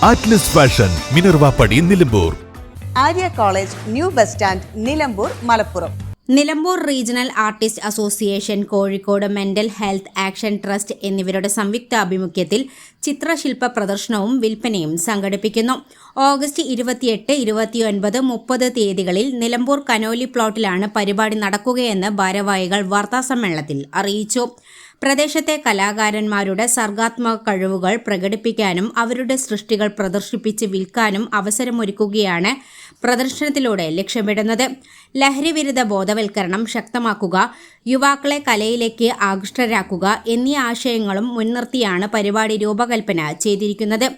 Atlas fashion, Minervappadi, Nilambur. Arya college, new bus stand, Nilambur, Malappuram. Nilambur regional artist association, Kozhikode mental health action trust എന്നിവരുടെ സംയുക്താഭിമുഖ്യത്തിൽ ചിത്രശില്പ പ്രദർശനവും വിൽപ്പനയും സംഘടിപ്പിക്കുന്നു. August 28, 29, 30 തീയതികളിൽ നിലമ്പൂർ കനോലി പ്ലോട്ടിലാണ് പരിപാടി നടക്കുകയെന്ന് ഭാരവാഹികൾ വാർത്താസമ്മേളനത്തിൽ അറിയിച്ചു. പ്രദേശത്തെ കലാകാരന്മാരുടെ സർഗാത്മക കഴിവുകൾ പ്രകടിപ്പിക്കാനും അവരുടെ സൃഷ്ടികൾ പ്രദർശിപ്പിച്ച് വിൽക്കാനും അവസരമൊരുക്കുകയാണ് പ്രദർശനത്തിലൂടെ ലക്ഷ്യമിടുന്നത്. ലഹരിവിരുദ്ധ ബോധവൽക്കരണം ശക്തമാക്കുക, യുവാക്കളെ കലയിലേക്ക് ആകൃഷ്ടരാക്കുക എന്നീ ആശയങ്ങളും മുൻനിർത്തിയാണ് പരിപാടി രൂപകൽപ്പന ചെയ്തിരിക്കുന്നത്.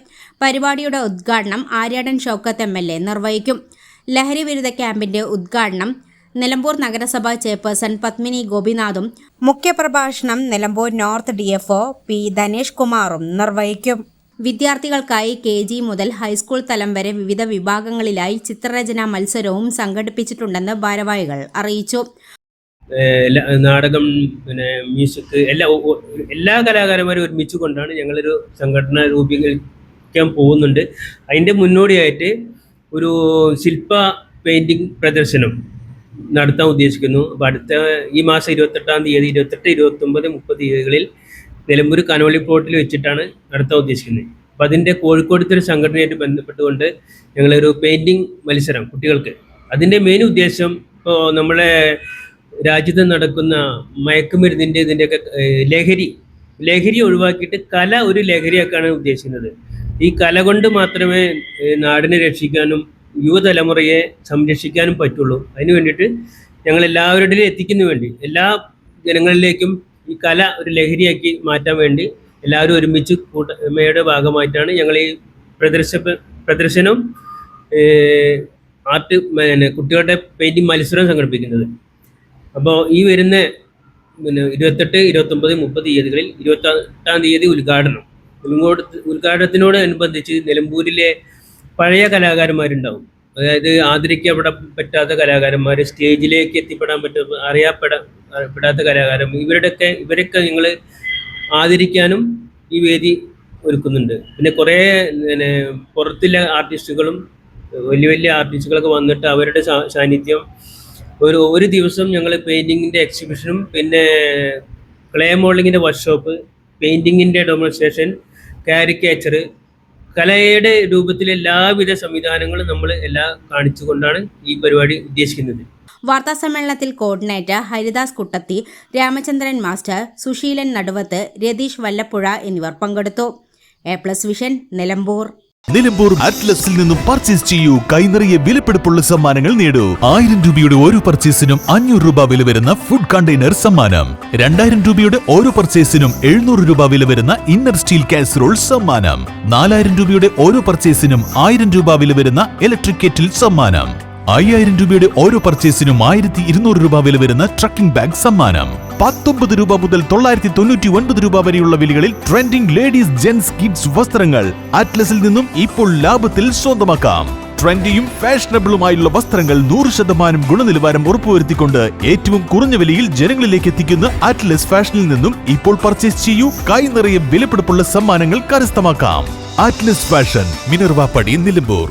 പരിപാടിയുടെ ഉദ്ഘാടനം ആര്യാടൻ ഷൗക്കത്ത് MLA നിർവഹിക്കും. ലഹരിവിരുദ്ധ ക്യാമ്പിന്റെ ഉദ്ഘാടനം നിലമ്പൂർ നഗരസഭാ ചെയർപേഴ്സൺ പത്മിനി ഗോപിനാഥും മുഖ്യപ്രഭാഷണം Nilambur north DFO P Dhanesh കുമാറും നിർവഹിക്കും. വിദ്യാർത്ഥികൾക്കായി KG മുതൽ ഹൈസ്കൂൾ തലം വരെ വിവിധ വിഭാഗങ്ങളിലായി ചിത്രരചനാ മത്സരവും സംഘടിപ്പിച്ചിട്ടുണ്ടെന്ന് ഭാരവാഹികൾ അറിയിച്ചു. നാടകം, മ്യൂസിക്, എല്ലാ കലാകാരന്മാരും ഒരുമിച്ച് കൊണ്ടാണ് ഞങ്ങളൊരു സംഘടന രൂപീകരിക്കാൻ പോകുന്നുണ്ട്. അതിൻ്റെ മുന്നോടിയായിട്ട് ഒരു ശില്പ പെയിൻറ്റിങ് പ്രദർശനം നടത്താൻ ഉദ്ദേശിക്കുന്നു. അപ്പോൾ അടുത്ത ഈ മാസം 28-ാം തീയതി, 28, 29, 30 തീയതികളിൽ നിലമ്പൂർ കനോലി പ്ലോട്ടിൽ വെച്ചിട്ടാണ് നടത്താൻ ഉദ്ദേശിക്കുന്നത്. അപ്പോൾ അതിൻ്റെ കോഴിക്കോടത്തെ ഒരു സംഘടനയായിട്ട് ബന്ധപ്പെട്ടുകൊണ്ട് ഞങ്ങളൊരു പെയിൻറ്റിങ് മത്സരം കുട്ടികൾക്ക്. അതിൻ്റെ മെയിൻ ഉദ്ദേശം ഇപ്പോൾ നമ്മളെ രാജ്യത്ത് നടക്കുന്ന മയക്കുമരുന്നിൻ്റെ ഇതിൻ്റെയൊക്കെ ലഹരി ഒഴിവാക്കിയിട്ട് കല ഒരു ലഹരിയാക്കാണ് ഉദ്ദേശിക്കുന്നത്. ഈ കല കൊണ്ട് മാത്രമേ നാടിനെ രക്ഷിക്കാനും യുവതലമുറയെ സംരക്ഷിക്കാനും പറ്റുള്ളൂ. അതിന് വേണ്ടിയിട്ട് ഞങ്ങൾ എല്ലാവരുടെയും എത്തിക്കുന്നതിന് വേണ്ടി എല്ലാ ജനങ്ങളിലേക്കും ഈ കല ഒരു ലഹരിയാക്കി മാറ്റാൻ വേണ്ടി എല്ലാവരും ഒരുമിച്ച് കൂട്ടമയുടെ ഭാഗമായിട്ടാണ് ഞങ്ങൾ ഈ പ്രദർശനം ആർട്ട് കുട്ടികളുടെ പെയിൻറ്റിങ് മത്സരം സംഘടിപ്പിക്കുന്നത്. അപ്പോൾ ഈ വരുന്ന 28, 29, 30 തീയതികളിൽ 28-ാം തീയതി ഉദ്ഘാടനത്തിനോടനുബന്ധിച്ച് നിലമ്പൂരിലെ പഴയ കലാകാരന്മാരുണ്ടാവും. അതായത് ആദരിക്കപ്പെടാൻ പറ്റാത്ത കലാകാരന്മാർ, സ്റ്റേജിലേക്ക് എത്തിപ്പെടാൻ അറിയപ്പെടാത്ത കലാകാരന്മാർ, ഇവരൊക്കെ ഞങ്ങൾ ആദരിക്കാനും ഈ വേദി ഒരുക്കുന്നുണ്ട്. പിന്നെ കുറേ പുറത്തുള്ള ആർട്ടിസ്റ്റുകളും വലിയ ആർട്ടിസ്റ്റുകളൊക്കെ വന്നിട്ട് അവരുടെ സാന്നിധ്യം ഒരു ദിവസം ഞങ്ങൾ പെയിൻറ്റിങ്ങിൻ്റെ എക്സിബിഷനും പിന്നെ ക്ലേ മോൾഡിങ്ങിൻ്റെ വർക്ക്ഷോപ്പ്, പെയിൻറ്റിങ്ങിൻ്റെ ഡെമോൺസ്ട്രേഷൻ, കാരിക്കേച്ചർ, കലയുടെ രൂപത്തിൽ എല്ലാവിധ സംവിധാനങ്ങളും നമ്മൾ കാണിച്ചുകൊണ്ടാണ് ഈ പരിപാടി ഉദ്ദേശിക്കുന്നത്. വാർത്താസമ്മേളനത്തിൽ കോർഡിനേറ്റർ ഹരിദാസ് കുട്ടത്തി, രാമചന്ദ്രൻ മാസ്റ്റർ, സുശീലൻ നടുവത്ത്, രതീഷ് വല്ലപ്പുഴ എന്നിവർ പങ്കെടുത്തു. A+ vision, Nilambur. നിലമ്പൂർ ആറ്റ്ലസിൽ നിന്നും പർച്ചേസ് ചെയ്യൂ. കൈനിറയെ വിലപിടിപ്പുള്ള സമ്മാനങ്ങൾ നേടൂ. 1000 രൂപയുടെ ഓരോ പർച്ചേസിനും 500 രൂപ വില വരുന്ന ഫുഡ് കണ്ടെയ്നർ സമ്മാനം. 2000 രൂപയുടെ ഓരോ പർച്ചേസിനും 700 രൂപ വില വരുന്ന ഇന്നർ സ്റ്റീൽ കാസറോൾ സമ്മാനം. 4000 രൂപയുടെ ഓരോ പർച്ചേസിനും 1000 രൂപ വില വരുന്ന ഇലക്ട്രിക് കെറ്റിൽ സമ്മാനം. 5000 രൂപയുടെ ഓരോ പർച്ചേസിനും 1200 രൂപ വില വരുന്ന ട്രക്കിംഗ് ബാഗ് സമ്മാനം. 19 രൂപ മുതൽ 999 രൂപ വരെയുള്ള വിലകളിൽ ട്രെൻഡിംഗ് ലേഡീസ്, ജെന്റ്സ്, കിഡ്സ് വസ്ത്രങ്ങൾ ആറ്റ്ലസിൽ നിന്നും ഇപ്പോൾ ലാഭത്തിൽ സ്വന്തമാക്കാം. ട്രെൻഡിയും ഫാഷനബിളുമായുള്ള വസ്ത്രങ്ങൾ 100% ഗുണനിലവാരം ഉറപ്പുവരുത്തിക്കൊണ്ട് ഏറ്റവും കുറഞ്ഞ വിലയിൽ ജനങ്ങളിലേക്ക് എത്തിക്കുന്ന ആറ്റ്ലസ് ഫാഷനിൽ നിന്നും ഇപ്പോൾ പർച്ചേസ് ചെയ്യൂ. കൈ നിറയെ വിലപിടിപ്പുള്ള സമ്മാനങ്ങൾ കരസ്ഥമാക്കാം. Atlas fashion, Minervappadi, Nilambur.